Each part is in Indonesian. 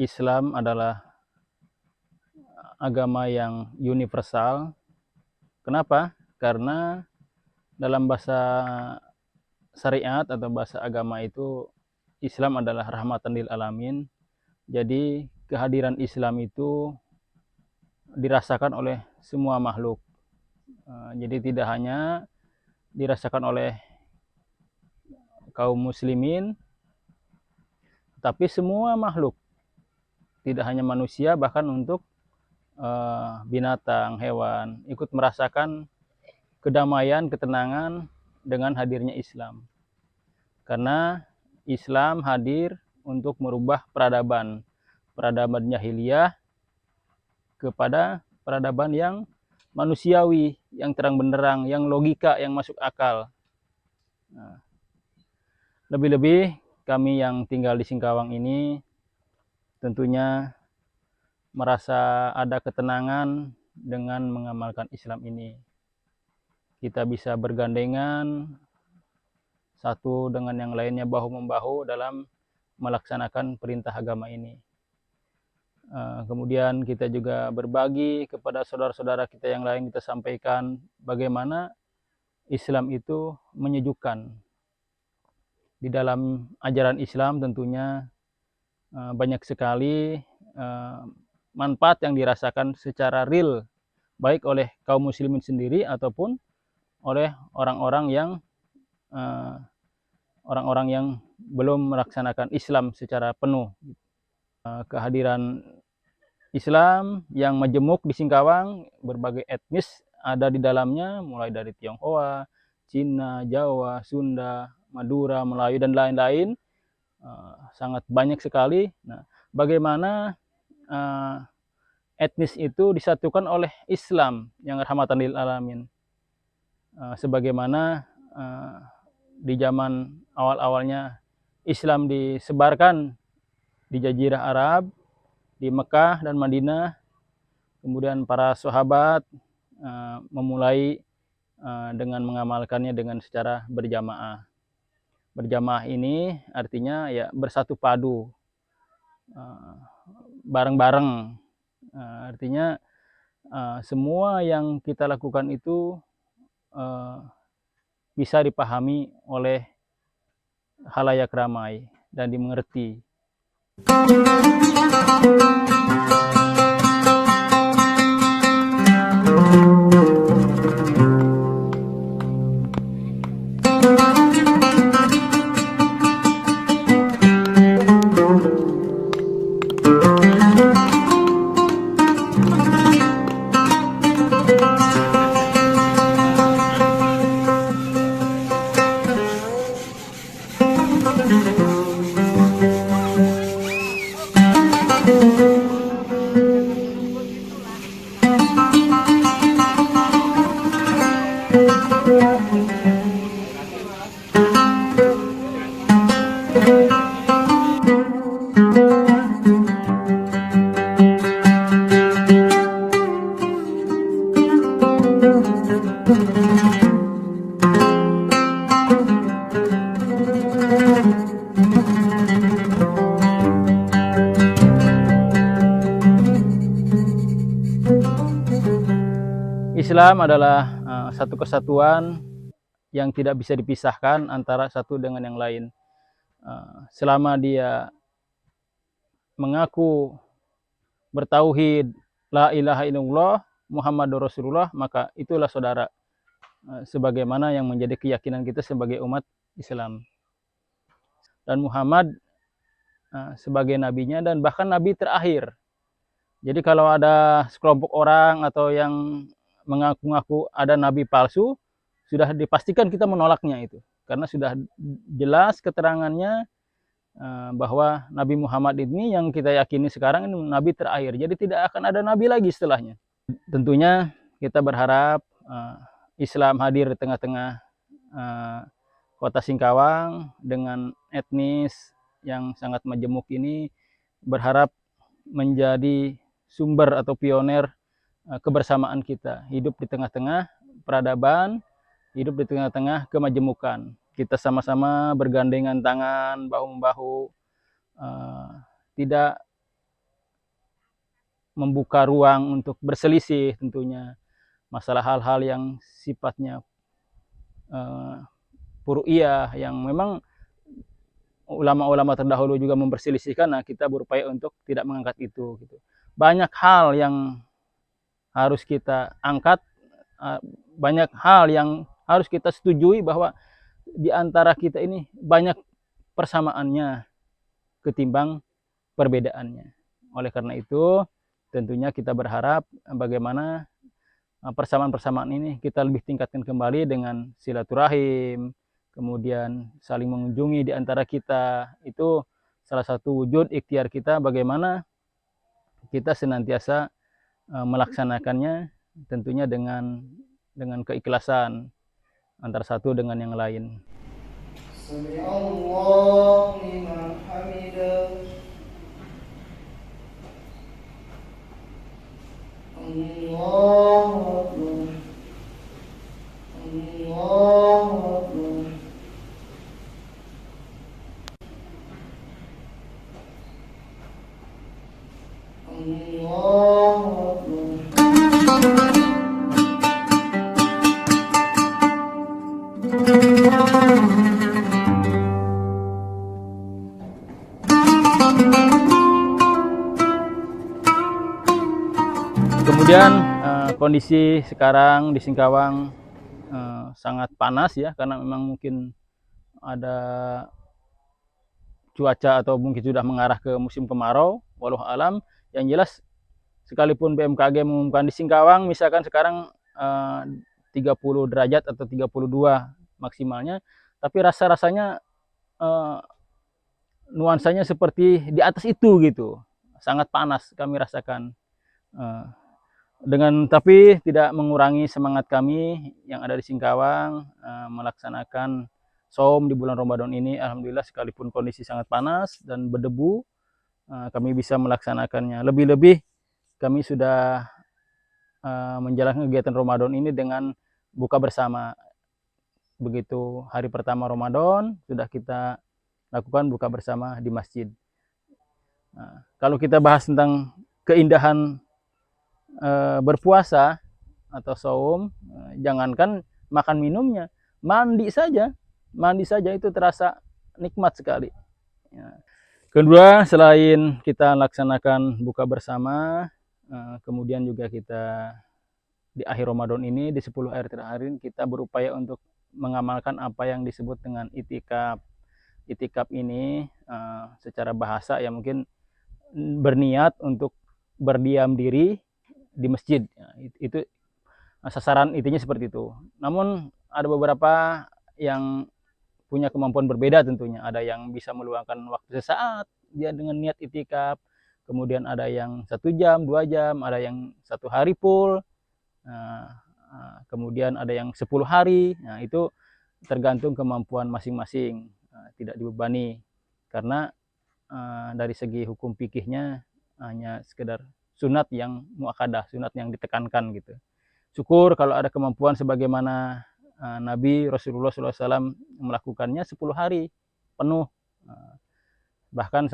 Islam adalah agama yang universal. Kenapa? Karena dalam bahasa syariat atau bahasa agama itu Islam adalah rahmatan lil alamin. Jadi kehadiran Islam itu dirasakan oleh semua makhluk. Jadi tidak hanya dirasakan oleh kaum muslimin, tapi semua makhluk. Tidak hanya manusia, bahkan untuk binatang, hewan, ikut merasakan kedamaian, ketenangan dengan hadirnya Islam. Karena Islam hadir untuk merubah peradaban jahiliyah kepada peradaban yang manusiawi, yang terang benderang, yang logika, yang masuk akal. Lebih-lebih kami yang tinggal di Singkawang ini tentunya merasa ada ketenangan dengan mengamalkan Islam ini. Kita bisa bergandengan satu dengan yang lainnya, bahu-membahu dalam melaksanakan perintah agama ini. Kemudian kita juga berbagi kepada saudara-saudara kita yang lain, kita sampaikan bagaimana Islam itu menyejukkan. Di dalam ajaran Islam tentunya banyak sekali manfaat yang dirasakan secara real, baik oleh kaum muslimin sendiri ataupun oleh orang-orang yang belum melaksanakan Islam secara penuh. Kehadiran Islam yang majemuk di Singkawang, berbagai etnis ada di dalamnya, mulai dari Tionghoa, Cina, Jawa, Sunda, Madura, Melayu, dan lain-lain. Sangat banyak sekali. Nah, bagaimana etnis itu disatukan oleh Islam yang rahmatan lil alamin. Sebagaimana di zaman awal-awalnya Islam disebarkan di Jazirah Arab, di Mekah dan Madinah, kemudian para sahabat memulai dengan mengamalkannya dengan secara berjamaah. Berjamaah ini artinya ya bersatu padu, bareng-bareng. Artinya semua yang kita lakukan itu bisa dipahami oleh halayak ramai dan dimengerti. Islam adalah satu kesatuan yang tidak bisa dipisahkan antara satu dengan yang lain. Selama dia mengaku bertauhid la ilaha illallah Muhammadur Rasulullah, maka itulah saudara, sebagaimana yang menjadi keyakinan kita sebagai umat Islam. Dan Muhammad sebagai nabinya dan bahkan nabi terakhir. Jadi kalau ada sekelompok orang atau yang mengaku-ngaku ada nabi palsu, sudah dipastikan kita menolaknya itu. Karena sudah jelas keterangannya bahwa Nabi Muhammad ini yang kita yakini sekarang ini nabi terakhir. Jadi tidak akan ada nabi lagi setelahnya. Tentunya kita berharap Islam hadir di tengah-tengah kota Singkawang dengan etnis yang sangat majemuk ini, berharap menjadi sumber atau pioner kebersamaan kita, hidup di tengah-tengah peradaban, hidup di tengah-tengah kemajemukan. Kita sama-sama bergandengan tangan, bahu-membahu, tidak membuka ruang untuk berselisih tentunya. Masalah hal-hal yang sifatnya furu'iyah, yang memang ulama-ulama terdahulu juga memperselisihkan, nah kita berupaya untuk tidak mengangkat itu. Gitu. Banyak hal yang harus kita angkat, banyak hal yang harus kita setujui bahwa di antara kita ini banyak persamaannya ketimbang perbedaannya. Oleh karena itu, tentunya kita berharap bagaimana persamaan-persamaan ini kita lebih tingkatkan kembali dengan silaturahim, kemudian saling mengunjungi di antara kita. Itu salah satu wujud ikhtiar kita bagaimana kita senantiasa melaksanakannya tentunya dengan keikhlasan antara satu dengan yang lain. Sami'allahu liman hamidah. Allahu Akbar. Allahu Akbar. Allahu Akbar. Kemudian kondisi sekarang di Singkawang sangat panas ya, karena memang mungkin ada cuaca atau mungkin sudah mengarah ke musim kemarau, walau alam. Yang jelas sekalipun BMKG mengumumkan di Singkawang misalkan sekarang 30 derajat atau 32 maksimalnya, tapi rasa-rasanya nuansanya seperti di atas itu gitu. Sangat panas kami rasakan. Tapi tidak mengurangi semangat kami yang ada di Singkawang melaksanakan saum di bulan Ramadan ini. Alhamdulillah sekalipun kondisi sangat panas dan berdebu, kami bisa melaksanakannya. Lebih-lebih kami sudah menjalankan kegiatan Ramadan ini dengan buka bersama. Begitu hari pertama Ramadan sudah kita lakukan buka bersama di masjid. Kalau kita bahas tentang keindahan berpuasa atau saum, jangankan makan minumnya, mandi saja itu terasa nikmat sekali. Kedua, selain kita laksanakan buka bersama, kemudian juga kita di akhir Ramadan ini, di 10 hari terakhir kita berupaya untuk mengamalkan apa yang disebut dengan itikaf. Itikaf ini secara bahasa ya mungkin berniat untuk berdiam diri di masjid. Itu sasaran intinya seperti itu. Namun ada beberapa yang punya kemampuan berbeda tentunya. Ada yang bisa meluangkan waktu sesaat dia dengan niat itikaf, kemudian ada yang 1 jam, 2 jam, ada yang 1 hari full, kemudian ada yang 10 hari. Nah, itu tergantung kemampuan masing-masing, tidak dibebani. Karena dari segi hukum fikihnya hanya sekedar sunat yang muakkadah, sunat yang ditekankan gitu. Syukur kalau ada kemampuan sebagaimana Nabi Rasulullah SAW melakukannya 10 hari penuh. Bahkan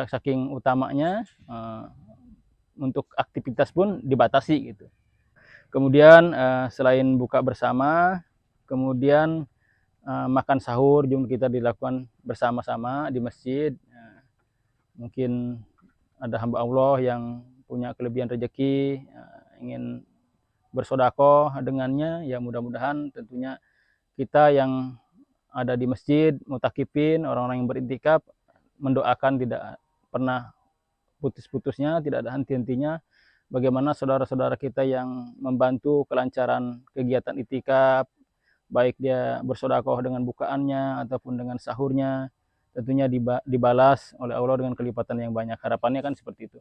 saking utamanya untuk aktivitas pun dibatasi gitu. Kemudian selain buka bersama, kemudian makan sahur juga kita dilakukan bersama-sama di masjid. Mungkin ada hamba Allah yang punya kelebihan rezeki, ingin bersedekah dengannya, ya mudah-mudahan tentunya kita yang ada di masjid, mutakifin, orang-orang yang beriktikaf, mendoakan tidak pernah putus-putusnya, tidak ada henti-hentinya, bagaimana saudara-saudara kita yang membantu kelancaran kegiatan iktikaf, baik dia bersedekah dengan bukaannya ataupun dengan sahurnya, tentunya dibalas oleh Allah dengan kelipatan yang banyak. Harapannya kan seperti itu.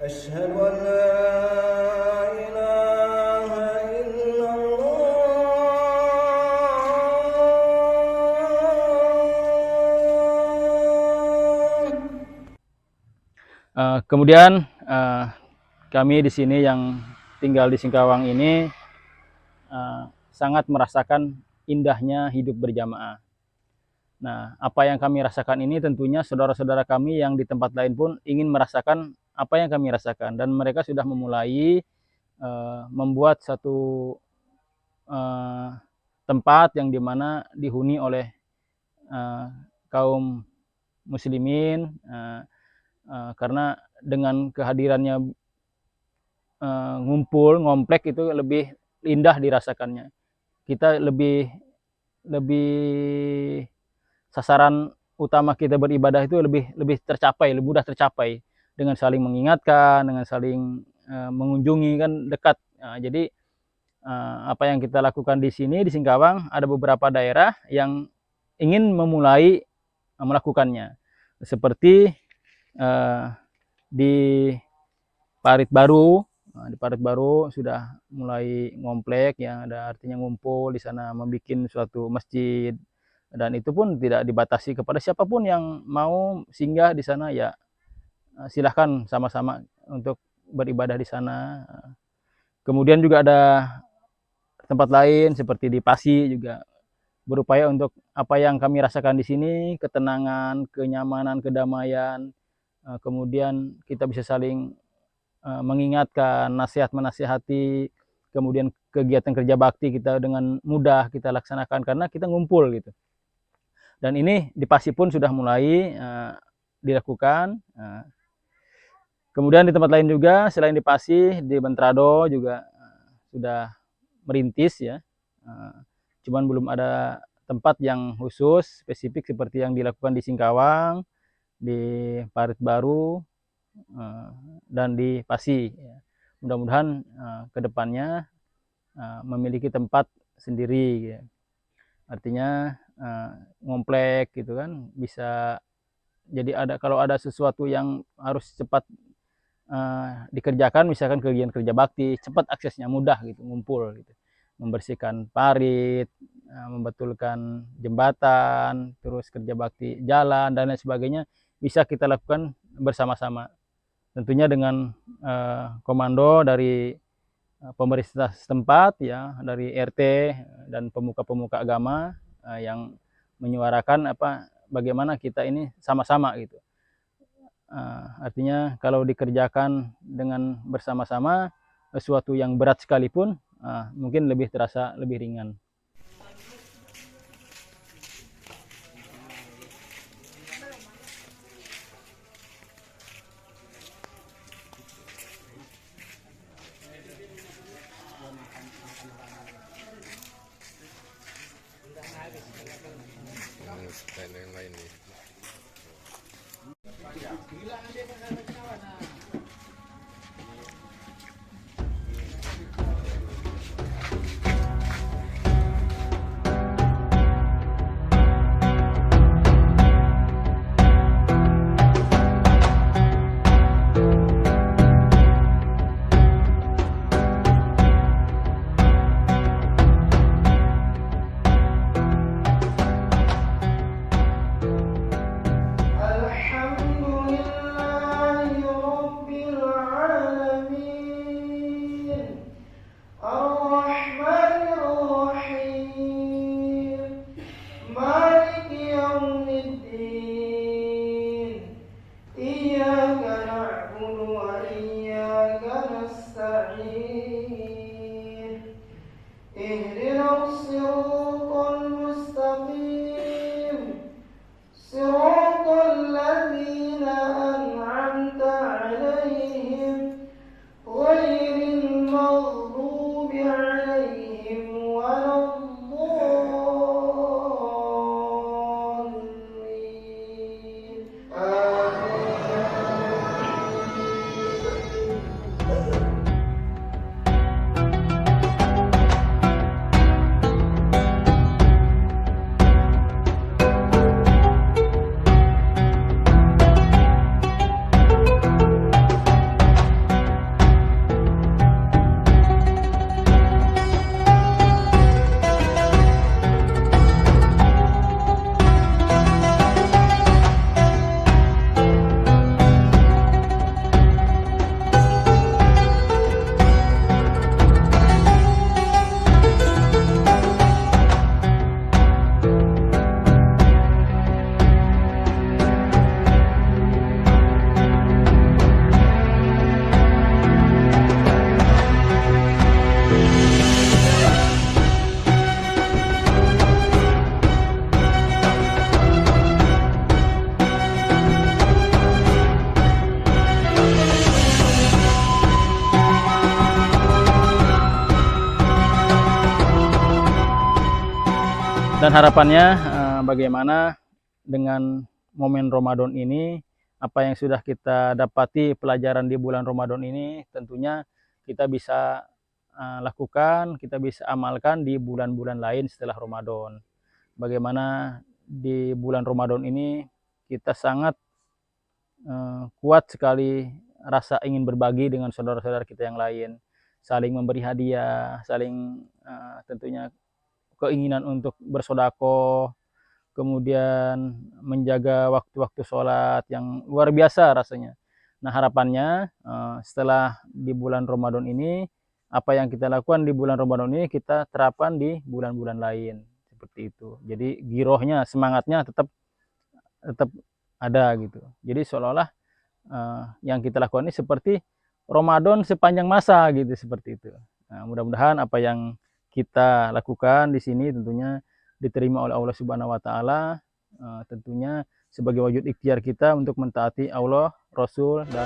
أشهد أن لا إله إلا الله. Kemudian kami di sini yang tinggal di Singkawang ini sangat merasakan indahnya hidup berjamaah. Nah, apa yang kami rasakan ini tentunya saudara-saudara kami yang di tempat lain pun ingin merasakan apa yang kami rasakan, dan mereka sudah memulai membuat satu tempat yang dimana dihuni oleh kaum muslimin, karena dengan kehadirannya ngumpul ngomplek itu lebih indah dirasakannya. Kita lebih sasaran utama kita beribadah itu lebih tercapai, lebih mudah tercapai dengan saling mengingatkan, dengan saling mengunjungi, kan dekat. Jadi apa yang kita lakukan di sini di Singkawang, ada beberapa daerah yang ingin memulai melakukannya, seperti di Parit Baru. Di Parit Baru sudah mulai ngomplek, yang ada artinya ngumpul di sana membuat suatu masjid, dan itu pun tidak dibatasi kepada siapapun yang mau singgah di sana, ya silahkan sama-sama untuk beribadah di sana. Kemudian juga ada tempat lain seperti di Pasi juga berupaya untuk apa yang kami rasakan di sini, ketenangan, kenyamanan, kedamaian. Kemudian kita bisa saling mengingatkan, nasihat menasihati, kemudian kegiatan kerja bakti kita dengan mudah kita laksanakan karena kita ngumpul gitu. Dan ini di Pasi pun sudah mulai dilakukan. Kemudian di tempat lain juga selain di Pasi, di Bentrado juga sudah merintis ya. Cuman belum ada tempat yang khusus spesifik seperti yang dilakukan di Singkawang, di Parit Baru, dan di Pasi. Mudah-mudahan kedepannya memiliki tempat sendiri, artinya ngomplek gitu kan, bisa jadi ada, kalau ada sesuatu yang harus cepat dikerjakan, misalkan kegiatan kerja bakti, cepat aksesnya, mudah gitu, ngumpul gitu, membersihkan parit, membetulkan jembatan, terus kerja bakti jalan dan lain sebagainya, bisa kita lakukan bersama-sama. Tentunya dengan komando dari pemerintah setempat ya, dari RT dan pemuka-pemuka agama yang menyuarakan bagaimana kita ini sama-sama gitu. Artinya kalau dikerjakan dengan bersama-sama sesuatu yang berat sekalipun mungkin lebih terasa lebih ringan. Yang lain nih. Dan harapannya bagaimana dengan momen Ramadan ini, apa yang sudah kita dapati pelajaran di bulan Ramadan ini tentunya kita bisa lakukan, kita bisa amalkan di bulan-bulan lain setelah Ramadan. Bagaimana di bulan Ramadan ini kita sangat kuat sekali rasa ingin berbagi dengan saudara-saudara kita yang lain, saling memberi hadiah, saling tentunya keinginan untuk bersedekah, kemudian menjaga waktu-waktu sholat yang luar biasa rasanya. Nah harapannya setelah di bulan Ramadan ini, apa yang kita lakukan di bulan Ramadan ini kita terapkan di bulan-bulan lain seperti itu. Jadi girohnya, semangatnya tetap ada gitu. Jadi seolah-olah yang kita lakukan ini seperti Ramadan sepanjang masa gitu, seperti itu. Nah, mudah-mudahan apa yang kita lakukan di sini tentunya diterima oleh Allah Subhanahu wa taala, tentunya sebagai wujud ikhtiar kita untuk mentaati Allah, Rasul dan